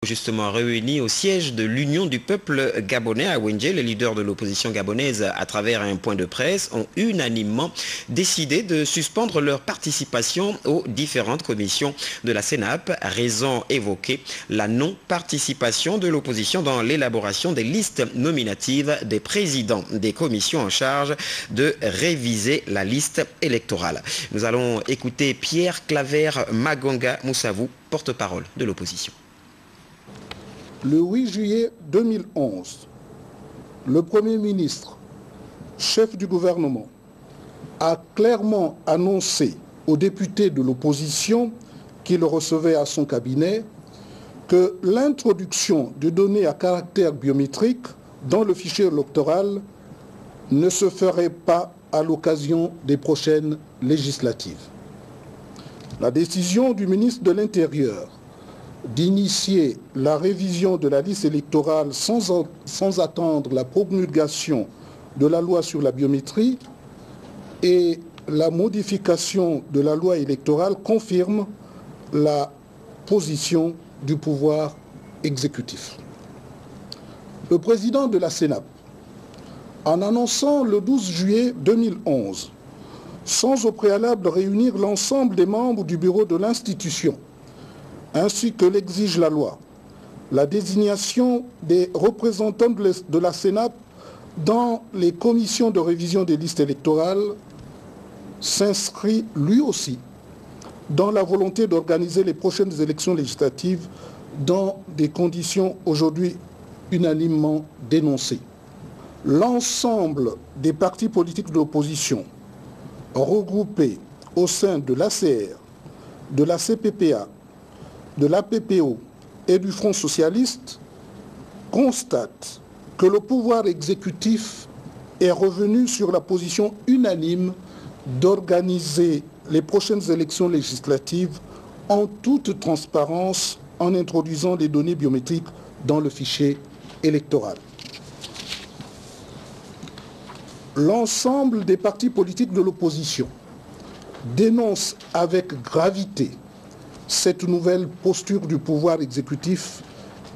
justement réunis au siège de l'Union du peuple gabonais à Wendje. Les leaders de l'opposition gabonaise, à travers un point de presse, ont unanimement décidé de suspendre leur participation aux différentes commissions de la CENAP. Raison évoquée, la non-participation de l'opposition dans l'élaboration des listes nominatives des présidents des commissions en charge de réviser la liste électorale. Nous allons écouter Pierre Claver Magonga Moussavou, porte-parole de l'opposition. Le 8 juillet 2011, le Premier ministre, chef du gouvernement, a clairement annoncé aux députés de l'opposition qui le recevaient à son cabinet que l'introduction de données à caractère biométrique dans le fichier électoral ne se ferait pas à l'occasion des prochaines législatives. La décision du ministre de l'Intérieur d'initier la révision de la liste électorale sans attendre la promulgation de la loi sur la biométrie et la modification de la loi électorale confirme la position du pouvoir exécutif. Le président de la CENAP, en annonçant le 12 juillet 2011, sans au préalable réunir l'ensemble des membres du bureau de l'institution, ainsi que l'exige la loi, la désignation des représentants de la CENAP dans les commissions de révision des listes électorales s'inscrit lui aussi dans la volonté d'organiser les prochaines élections législatives dans des conditions aujourd'hui unanimement dénoncées. L'ensemble des partis politiques de l'opposition regroupés au sein de l'ACR, de la CPPA, de l'APPO et du Front socialiste constatent que le pouvoir exécutif est revenu sur la position unanime d'organiser les prochaines élections législatives en toute transparence en introduisant les données biométriques dans le fichier électoral. L'ensemble des partis politiques de l'opposition dénoncent avec gravité cette nouvelle posture du pouvoir exécutif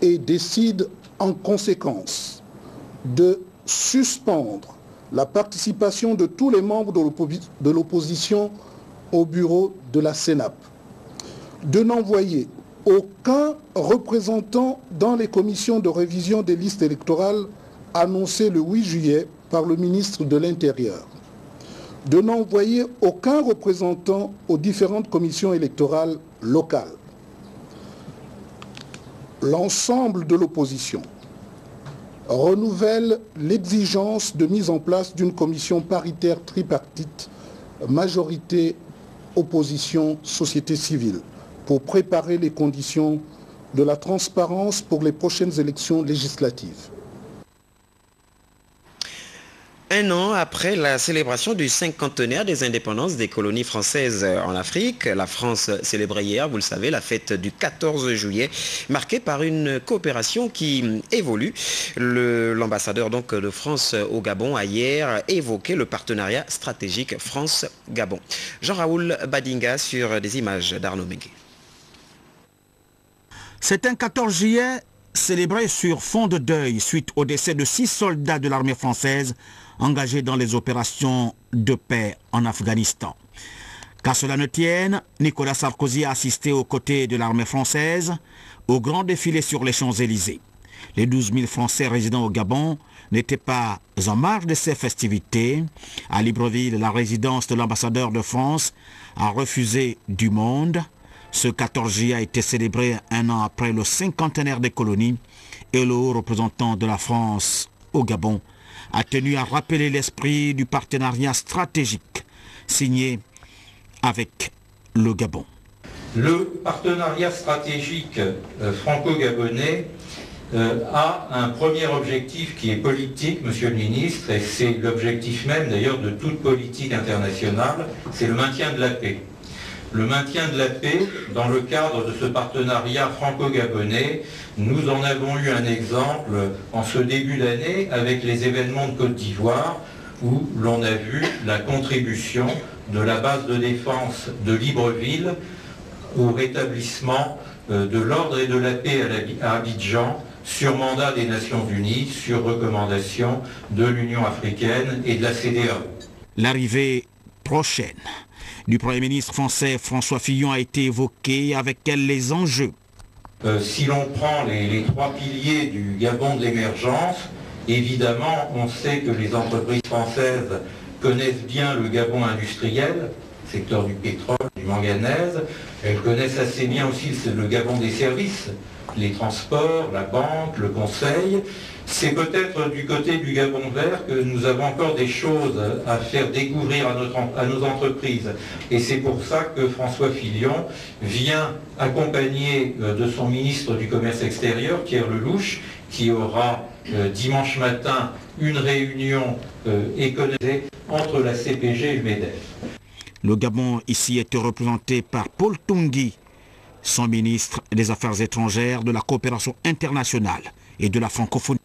et décident en conséquence de suspendre la participation de tous les membres de l'opposition au bureau de la CENAP, de n'envoyer aucun représentant dans les commissions de révision des listes électorales annoncées le 8 juillet par le ministre de l'Intérieur, de n'envoyer aucun représentant aux différentes commissions électorales locales. L'ensemble de l'opposition renouvelle l'exigence de mise en place d'une commission paritaire tripartite, majorité, opposition, société civile, pour préparer les conditions de la transparence pour les prochaines élections législatives. Un an après la célébration du cinquantenaire des indépendances des colonies françaises en Afrique, la France célébrait hier, vous le savez, la fête du 14 juillet, marquée par une coopération qui évolue. L'ambassadeur donc de France au Gabon a hier évoqué le partenariat stratégique France-Gabon. Jean-Raoul Badinga sur des images d'Arnaud Mengue. C'est un 14 juillet célébré sur fond de deuil suite au décès de 6 soldats de l'armée française engagés dans les opérations de paix en Afghanistan. Qu'à cela ne tienne, Nicolas Sarkozy a assisté aux côtés de l'armée française au grand défilé sur les Champs-Élysées. Les 12 000 Français résidant au Gabon n'étaient pas en marge de ces festivités. À Libreville, la résidence de l'ambassadeur de France a refusé du monde. Ce 14 juillet a été célébré un an après le cinquantenaire des colonies et le haut représentant de la France au Gabon a tenu à rappeler l'esprit du partenariat stratégique signé avec le Gabon. Le partenariat stratégique franco-gabonais a un premier objectif qui est politique, monsieur le ministre, et c'est l'objectif même d'ailleurs de toute politique internationale, c'est le maintien de la paix. Le maintien de la paix, dans le cadre de ce partenariat franco-gabonais, nous en avons eu un exemple en ce début d'année avec les événements de Côte d'Ivoire, où l'on a vu la contribution de la base de défense de Libreville au rétablissement de l'ordre et de la paix à Abidjan sur mandat des Nations Unies, sur recommandation de l'Union africaine et de la CEDEAO. L'arrivée prochaine du Premier ministre français François Fillon a été évoquée, avec elle les enjeux. Si l'on prend les trois piliers du Gabon de l'émergence, évidemment, on sait que les entreprises françaises connaissent bien le Gabon industriel, secteur du pétrole, du manganèse. Elles connaissent assez bien aussi le Gabon des services, les transports, la banque, le conseil. C'est peut-être du côté du Gabon vert que nous avons encore des choses à faire découvrir à nos entreprises. Et c'est pour ça que François Fillon vient accompagné de son ministre du Commerce extérieur, Pierre Lelouch, qui aura dimanche matin une réunion économique entre la CPG et le MEDEF. Le Gabon ici est représenté par Paul Tungui, son ministre des Affaires étrangères, de la coopération internationale et de la francophonie.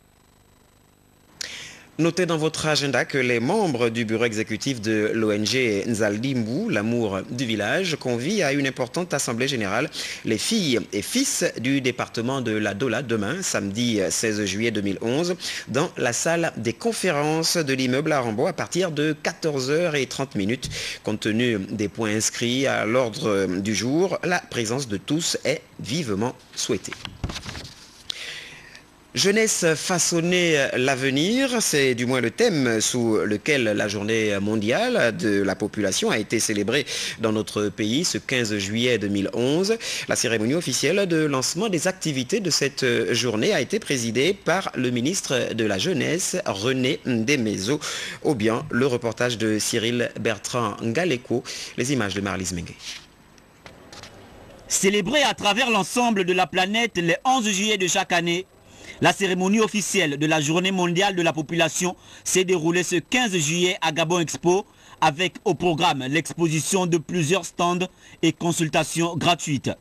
Notez dans votre agenda que les membres du bureau exécutif de l'ONG Nzaldimbu, l'amour du village, convient à une importante assemblée générale les filles et fils du département de la Dola demain, samedi 16 juillet 2011, dans la salle des conférences de l'immeuble Arambo à partir de 14h30. Compte tenu des points inscrits à l'ordre du jour, la présence de tous est vivement souhaitée. Jeunesse façonner l'avenir, c'est du moins le thème sous lequel la journée mondiale de la population a été célébrée dans notre pays ce 15 juillet 2011. La cérémonie officielle de lancement des activités de cette journée a été présidée par le ministre de la Jeunesse, René Ndémézo. Ou bien le reportage de Cyril Bertrand Ngaleko, les images de Marlise Mengue. Célébrée à travers l'ensemble de la planète le 11 juillet de chaque année, la cérémonie officielle de la Journée mondiale de la population s'est déroulée ce 15 juillet à Gabon Expo, avec au programme l'exposition de plusieurs stands et consultations gratuites.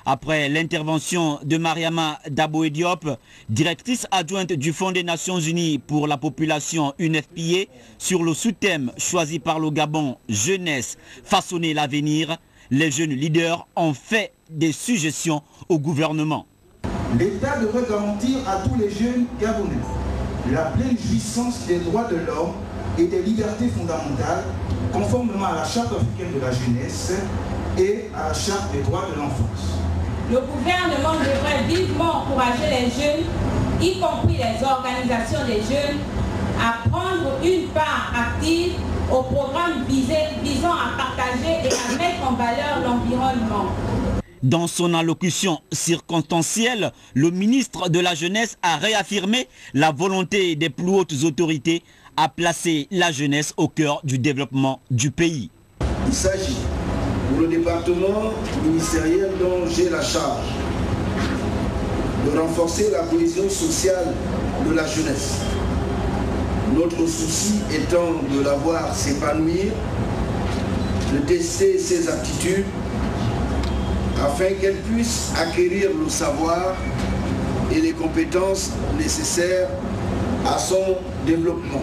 Après l'intervention de Mariama Daboe Diop, directrice adjointe du Fonds des Nations Unies pour la population UNFPA, sur le sous-thème choisi par le Gabon « Jeunesse, façonner l'avenir », les jeunes leaders ont fait des suggestions au gouvernement. L'État devrait garantir à tous les jeunes Gabonais la pleine jouissance des droits de l'homme et des libertés fondamentales, conformément à la Charte africaine de la jeunesse et à la Charte des droits de l'enfance. Le gouvernement devrait vivement encourager les jeunes, y compris les organisations des jeunes, à prendre une part active au programme visant à partager et à mettre en valeur l'environnement. Dans son allocution circonstancielle, le ministre de la Jeunesse a réaffirmé la volonté des plus hautes autorités à placer la jeunesse au cœur du développement du pays. Il s'agit pour le département ministériel dont j'ai la charge de renforcer la cohésion sociale de la jeunesse. Notre souci étant de la voir s'épanouir, de tester ses aptitudes, afin qu'elle puisse acquérir le savoir et les compétences nécessaires à son développement.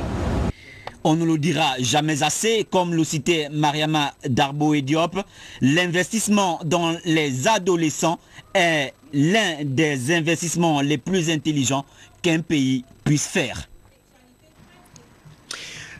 On ne le dira jamais assez, comme le citait Mariama Daboe Diop, l'investissement dans les adolescents est l'un des investissements les plus intelligents qu'un pays puisse faire.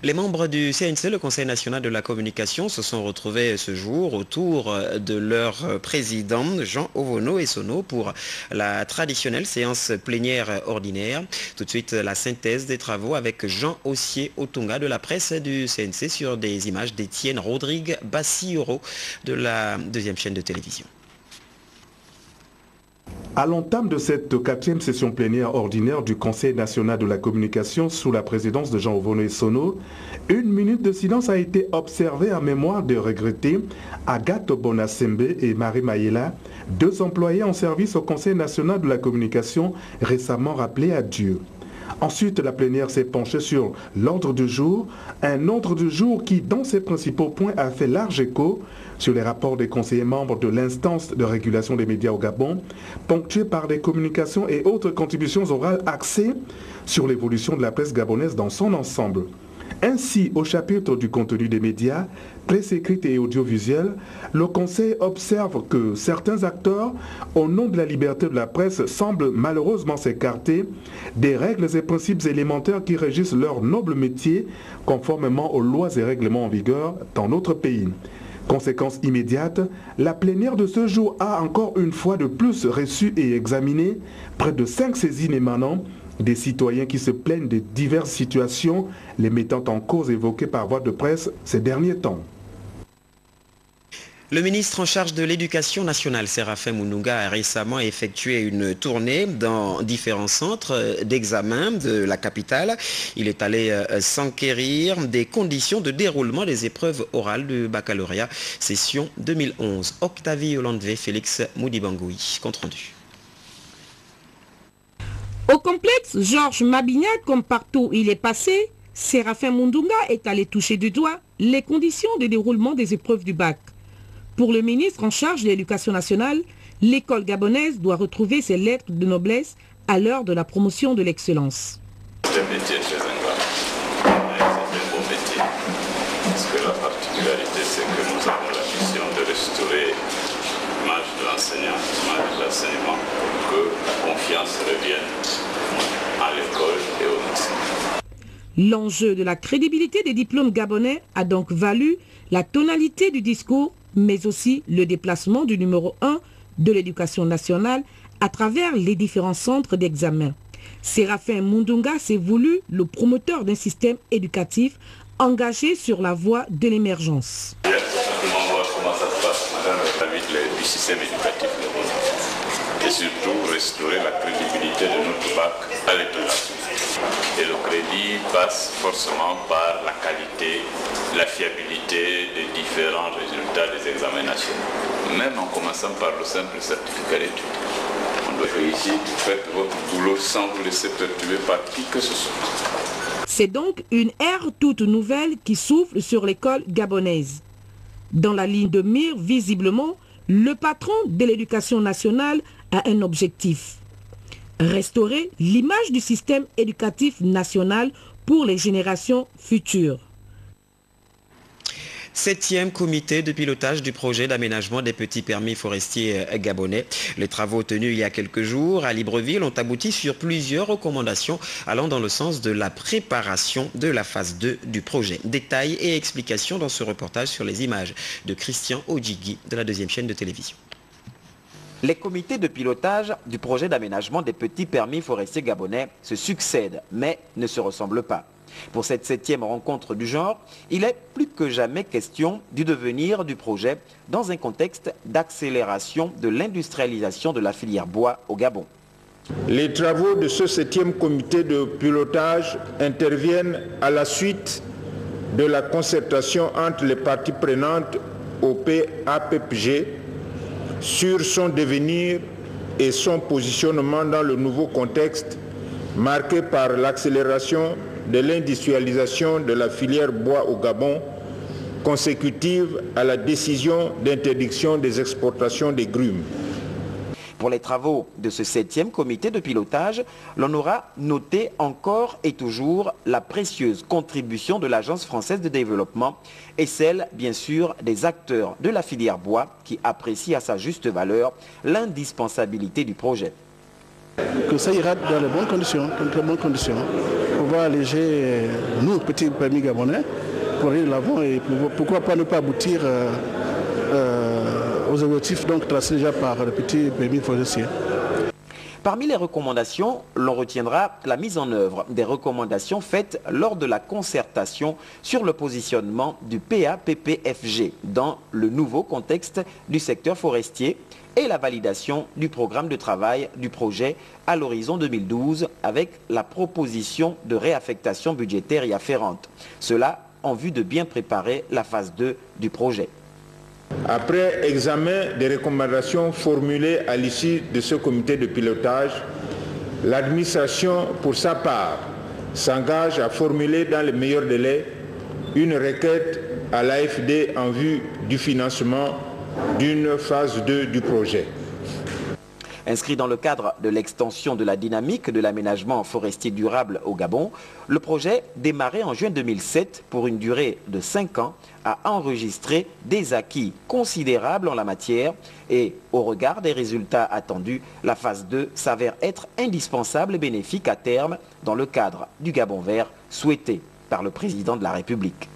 Les membres du CNC, le Conseil national de la communication, se sont retrouvés ce jour autour de leur président Jean Ovono Essono pour la traditionnelle séance plénière ordinaire. Tout de suite, la synthèse des travaux avec Jean Ossier Otunga de la presse du CNC sur des images d'Étienne Rodrigue Bassioro de la deuxième chaîne de télévision. À l'entame de cette 4e session plénière ordinaire du Conseil national de la communication sous la présidence de Jean Ovono Essono, une minute de silence a été observée en mémoire de regrettés Agathe Bonasembe et Marie Mayela, deux employés en service au Conseil national de la communication récemment rappelés à Dieu. Ensuite, la plénière s'est penchée sur l'ordre du jour, un ordre du jour qui, dans ses principaux points, a fait large écho sur les rapports des conseillers membres de l'instance de régulation des médias au Gabon, ponctués par des communications et autres contributions orales axées sur l'évolution de la presse gabonaise dans son ensemble. Ainsi, au chapitre du contenu des médias, presse écrite et audiovisuelle, le Conseil observe que certains acteurs, au nom de la liberté de la presse, semblent malheureusement s'écarter des règles et principes élémentaires qui régissent leur noble métier, conformément aux lois et règlements en vigueur dans notre pays. Conséquence immédiate, la plénière de ce jour a encore une fois de plus reçu et examiné près de 5 saisines émanant des citoyens qui se plaignent de diverses situations, les mettant en cause évoquées par voie de presse ces derniers temps. Le ministre en charge de l'Éducation nationale, Séraphin Mundunga, a récemment effectué une tournée dans différents centres d'examen de la capitale. Il est allé s'enquérir des conditions de déroulement des épreuves orales du baccalauréat session 2011. Octavie Hollande-V, Félix Moudibangoui, compte rendu. Au complexe Georges Mabignac, comme partout où il est passé, Séraphin Mundunga est allé toucher du doigt les conditions de déroulement des épreuves du bac. Pour le ministre en charge de l'Éducation nationale, l'école gabonaise doit retrouver ses lettres de noblesse à l'heure de la promotion de l'excellence. C'est un métier très ingrat, mais c'est un beau métier. Parce que la particularité, c'est que nous avons la mission de restaurer l'image de l'enseignant, l'image de l'enseignement, pour que la confiance revienne à l'école et aux enseignants. L'enjeu de la crédibilité des diplômes gabonais a donc valu la tonalité du discours, mais aussi le déplacement du numéro 1 de l'éducation nationale à travers les différents centres d'examen. Séraphin Mundunga s'est voulu le promoteur d'un système éducatif engagé sur la voie de l'émergence. On va voir comment ça se passe du système éducatif et surtout restaurer la crédibilité de notre bac à l'étranger. Et le crédit passe forcément par la qualité, la fiabilité des différents résultats des examens nationaux. Même en commençant par le simple certificat d'études. On doit réussir, vous faites votre boulot sans vous laisser perturber par qui que ce soit. C'est donc une ère toute nouvelle qui souffle sur l'école gabonaise. Dans la ligne de mire, visiblement, le patron de l'éducation nationale a un objectif: restaurer l'image du système éducatif national pour les générations futures. 7e comité de pilotage du projet d'aménagement des petits permis forestiers gabonais. Les travaux tenus il y a quelques jours à Libreville ont abouti sur plusieurs recommandations allant dans le sens de la préparation de la phase 2 du projet. Détails et explications dans ce reportage sur les images de Christian Odjigui de la 2e chaîne de télévision. Les comités de pilotage du projet d'aménagement des petits permis forestiers gabonais se succèdent, mais ne se ressemblent pas. Pour cette 7e rencontre du genre, il est plus que jamais question du devenir du projet dans un contexte d'accélération de l'industrialisation de la filière bois au Gabon. Les travaux de ce 7e comité de pilotage interviennent à la suite de la concertation entre les parties prenantes au PAPPG sur son devenir et son positionnement dans le nouveau contexte marqué par l'accélération de l'industrialisation de la filière bois au Gabon, consécutive à la décision d'interdiction des exportations des grumes. Pour les travaux de ce 7e comité de pilotage, l'on aura noté encore et toujours la précieuse contribution de l'Agence française de développement et celle, bien sûr, des acteurs de la filière bois qui apprécient à sa juste valeur l'indispensabilité du projet. Que ça ira dans les bonnes conditions, dans de très bonnes conditions, pour pouvoir alléger nous, petits permis gabonais, pour aller de l'avant et pourquoi pas ne pas aboutir aux objectifs donc tracés déjà par le petit permis forestier. Parmi les recommandations, l'on retiendra la mise en œuvre des recommandations faites lors de la concertation sur le positionnement du PAPPFG dans le nouveau contexte du secteur forestier et la validation du programme de travail du projet à l'horizon 2012 avec la proposition de réaffectation budgétaire y afférente. Cela en vue de bien préparer la phase 2 du projet. Après examen des recommandations formulées à l'issue de ce comité de pilotage, l'administration, pour sa part, s'engage à formuler dans les meilleurs délais une requête à l'AFD en vue du financement d'une phase 2 du projet. Inscrit dans le cadre de l'extension de la dynamique de l'aménagement forestier durable au Gabon, le projet, démarré en juin 2007 pour une durée de 5 ans, a enregistré des acquis considérables en la matière et, au regard des résultats attendus, la phase 2 s'avère être indispensable et bénéfique à terme dans le cadre du Gabon vert souhaité par le président de la République.